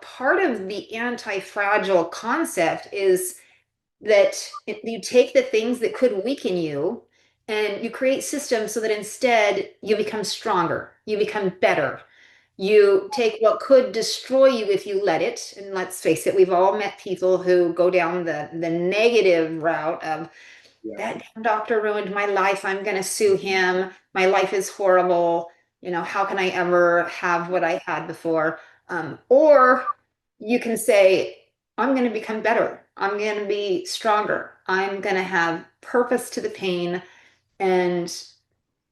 part of the anti-fragile concept is that you take the things that could weaken you and you create systems so that instead you become stronger, you become better. You take what could destroy you if you let it. And let's face it, we've all met people who go down the negative route of Yeah. that damn doctor ruined my life. I'm going to sue him. My life is horrible. How can I ever have what I had before? Or you can say, I'm going to become better. I'm going to be stronger. I'm going to have purpose to the pain, and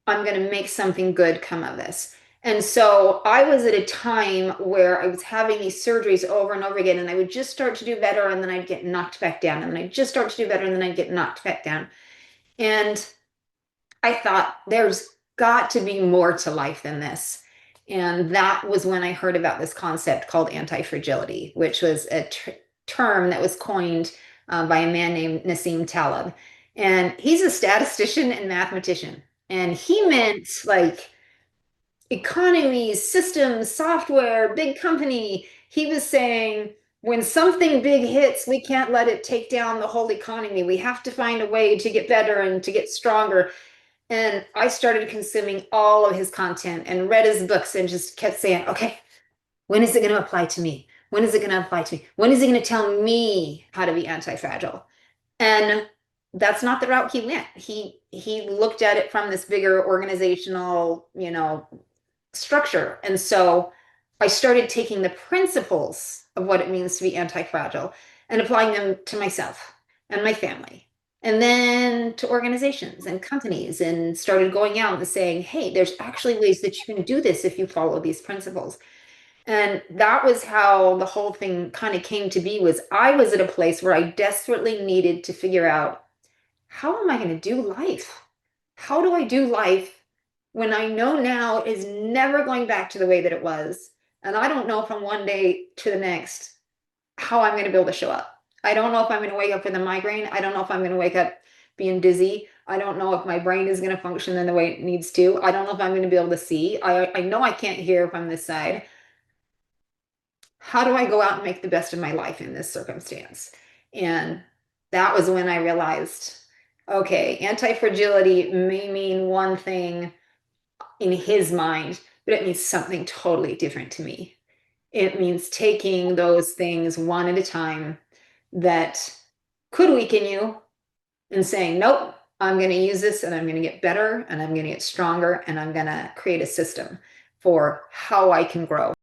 I'm going to make something good come of this. And so I was at a time where I was having these surgeries over and over again, and I would just start to do better, and then I'd get knocked back down, and then I'd just start to do better, and then I'd get knocked back down. And I thought, there's got to be more to life than this. And that was when I heard about this concept called anti-fragility, which was a term that was coined by a man named Nassim Taleb. And he's a statistician and mathematician. And he meant like economies, systems, software, big company. He was saying, when something big hits, we can't let it take down the whole economy. We have to find a way to get better and to get stronger. And I started consuming all of his content and read his books and just kept saying, okay, when is it going to apply to me? When is it going to apply to me? When is he going to tell me how to be anti-fragile? And that's not the route he went. He looked at it from this bigger organizational, structure. And so I started taking the principles of what it means to be anti-fragile and applying them to myself and my family. And then to organizations and companies, and started going out and saying, hey, there's actually ways that you can do this if you follow these principles. And that was how the whole thing kind of came to be. Was I was at a place where I desperately needed to figure out, how am I going to do life? How do I do life when I know now is never going back to the way that it was? And I don't know from one day to the next how I'm going to be able to show up. I don't know if I'm going to wake up with a migraine. I don't know if I'm going to wake up being dizzy. I don't know if my brain is going to function in the way it needs to. I don't know if I'm going to be able to see. I know I can't hear from this side. How do I go out and make the best of my life in this circumstance? And that was when I realized, okay, anti-fragility may mean one thing in his mind, but it means something totally different to me. It means taking those things one at a time that could weaken you and saying, nope, I'm going to use this and I'm going to get better and I'm going to get stronger and I'm going to create a system for how I can grow.